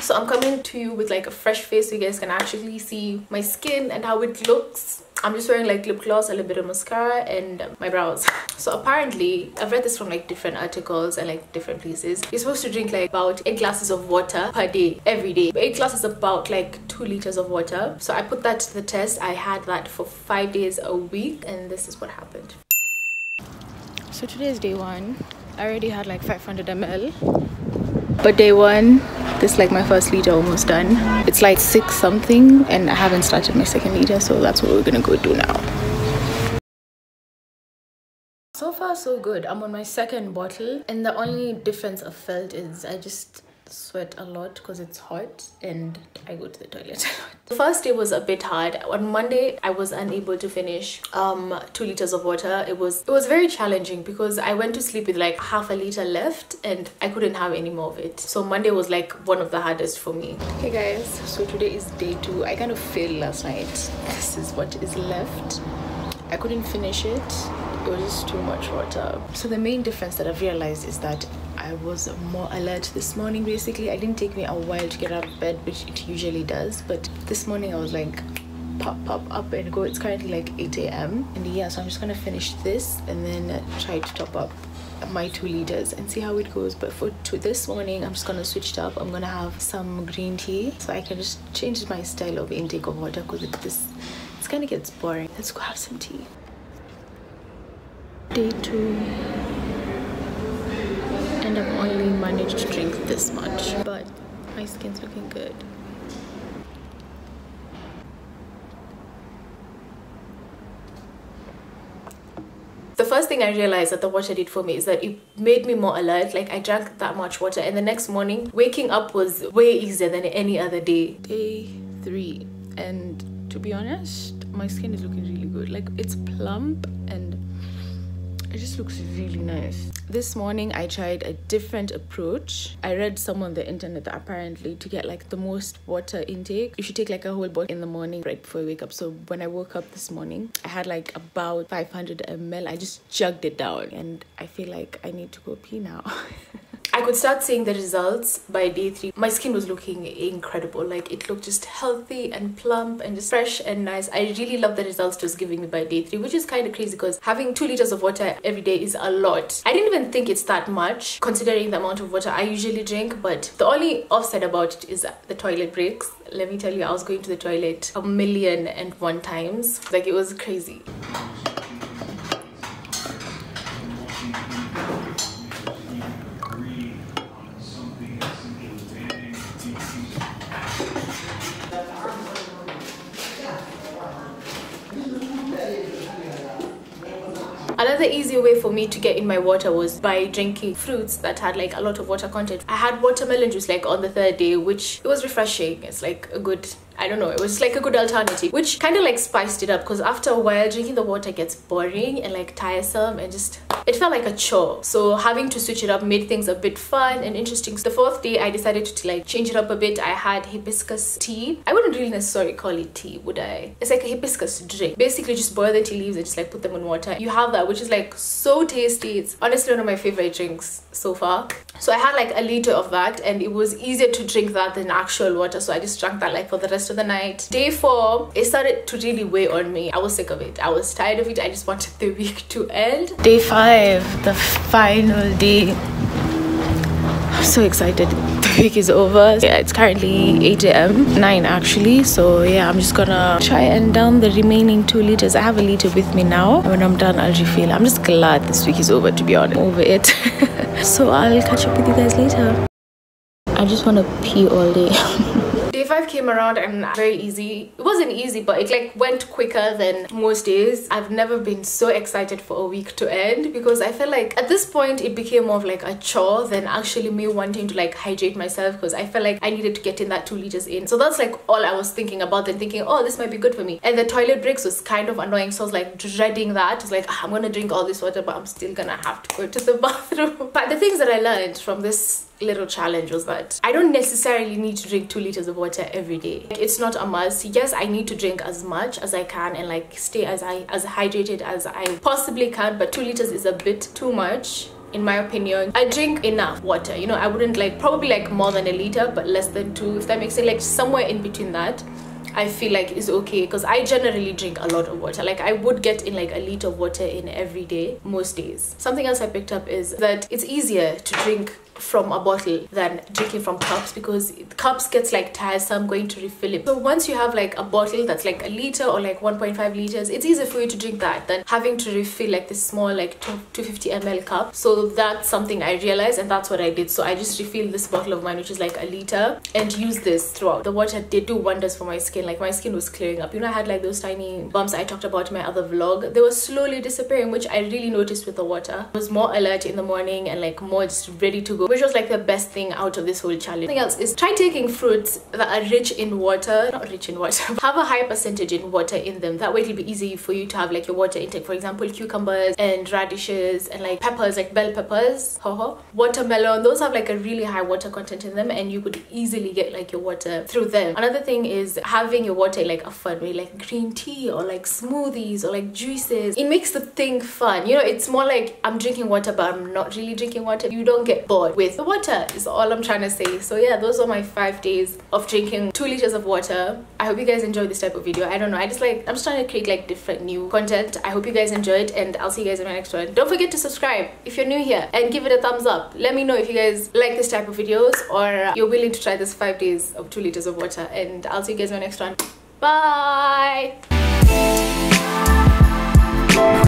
So I'm coming to you with like a fresh face so you guys can actually see my skin and how it looks. I'm just wearing like lip gloss, a little bit of mascara, and my brows. So apparently, I've read this from like different articles and like different places. You're supposed to drink like about 8 glasses of water per day, every day. 8 glasses is about like 2 liters of water. So I put that to the test. I had that for 5 days a week, and this is what happened. So today is day 1. I already had like 500 ml. But day 1, this is like my first liter almost done. It's like 6 something and I haven't started my second liter, so that's what we're gonna go do now. So far so good. I'm on my second bottle, and the only difference I've felt is I just sweat a lot because it's hot and I go to the toilet a lot. The first day was a bit hard. On Monday I was unable to finish 2 liters of water. It was very challenging because I went to sleep with like half a liter left and I couldn't have any more of it. So Monday was like one of the hardest for me. Hey guys, so today is day 2. I kind of failed last night. This is what is left. I couldn't finish it. It was just too much water. So the main difference that I've realized is that I was more alert this morning. Basically, it didn't take me a while to get out of bed, which it usually does, but this morning I was like pop up and go. It's currently like 8 a.m. and yeah, so I'm just gonna finish this and then try to top up my 2 liters and see how it goes. But for this morning, I'm just gonna switch it up. I'm gonna have some green tea so I can just change my style of intake of water because it kind of gets boring. Let's go have some tea. Day 2, and I've only managed to drink this much, but my skin's looking good. The first thing I realized that the water did for me is that it made me more alert. Like I drank that much water and the next morning waking up was way easier than any other day. Day 3, and to be honest, my skin is looking really good. Like it's plump and it just looks really nice. This morning I tried a different approach. I read somewhere on the internet that apparently to get like the most water intake, you should take like a whole bottle in the morning right before you wake up. So when I woke up this morning, I had like about 500 ml. I just chugged it down and I feel like I need to go pee now. I could start seeing the results by day 3. My skin was looking incredible. Like it looked just healthy and plump and just fresh and nice. I really love the results it was giving me by day 3, which is kind of crazy because having 2 liters of water every day is a lot. I didn't even think it's that much considering the amount of water I usually drink, but the only offset about it is the toilet breaks. Let me tell you, I was going to the toilet 1,000,001 times. Like it was crazy. Another easy way for me to get in my water was by drinking fruits that had like a lot of water content. I had watermelon juice like on the 3rd day, which it was refreshing. It's like a good, I don't know, it was like a good alternative, which kind of like spiced it up because after a while drinking the water gets boring and like tiresome and just it felt like a chore. So having to switch it up made things a bit fun and interesting. So the 4th day I decided to like change it up a bit. I had hibiscus tea. I wouldn't really necessarily call it tea, would I? It's like a hibiscus drink. Basically just boil the tea leaves and just like put them in water. You have that, which is like so tasty. It's honestly one of my favorite drinks so far. So I had like a liter of that and it was easier to drink that than actual water, so I just drank that like for the rest of the night. Day 4, it started to really weigh on me. I was sick of it. I was tired of it. I just wanted the week to end. Day 5, the final day. I'm so excited. The week is over. Yeah, it's currently 8 a.m. 9 actually. So yeah, I'm just gonna try and down the remaining 2 liters. I have a liter with me now. And when I'm done, I'll refill. I'm just glad this week is over, to be honest. Over it. So I'll catch up with you guys later. I just want to pee all day. Day 5 came around and very easy. It wasn't easy, but it like went quicker than most days. I've never been so excited for a week to end because I felt like at this point it became more of like a chore than actually me wanting to like hydrate myself, because I felt like I needed to get in that 2 liters in. So that's like all I was thinking about and thinking, oh, this might be good for me. And the toilet breaks was kind of annoying, so I was like dreading that. It's like, I'm gonna drink all this water, but I'm still gonna have to go to the bathroom. But the things that I learned from this little challenge was that I don't necessarily need to drink 2 liters of water every day. Like, it's not a must. Yes, I need to drink as much as I can and like stay as hydrated as I possibly can, but 2 liters is a bit too much in my opinion, I drink enough water. You know, I wouldn't like, probably like more than a liter, but less than 2, if that makes sense. Like somewhere in between that, I feel like is okay, because I generally drink a lot of water. Like I would get in like a liter of water in every day, most days. Something else I picked up is that it's easier to drink from a bottle than drinking from cups, because cups gets like tiresome going to refill it. So once you have like a bottle that's like a liter or like 1.5 liters, it's easier for you to drink that than having to refill like this small like 250 ml cup. So that's something I realized, and that's what I did. So I just refilled this bottle of mine, which is like a liter, and use this throughout. The water did do wonders for my skin. Like my skin was clearing up. You know, I had like those tiny bumps I talked about in my other vlog. They were slowly disappearing, which I really noticed with the water. I was more alert in the morning and like more just ready to go, which was like the best thing out of this whole challenge. Something else is try taking fruits that are rich in water, not rich in water, have a high percentage in water in them. That way it'll be easy for you to have like your water intake. For example, cucumbers and radishes and like peppers, like bell peppers, watermelon, those have like a really high water content in them, and you could easily get like your water through them. Another thing is having your water like a fun way, like green tea or like smoothies or like juices. It makes the thing fun. You know, it's more like I'm drinking water but I'm not really drinking water. You don't get bored with the water, is all I'm trying to say. So yeah, those are my 5 days of drinking 2 liters of water. I hope you guys enjoyed this type of video. I don't know, I'm just trying to create like different new content. I hope you guys enjoyed, and I'll see you guys in my next one. Don't forget to subscribe if you're new here, and give it a thumbs up. Let me know if you guys like this type of videos, or you're willing to try this 5 days of 2 liters of water, and I'll see you guys in my next one. Bye.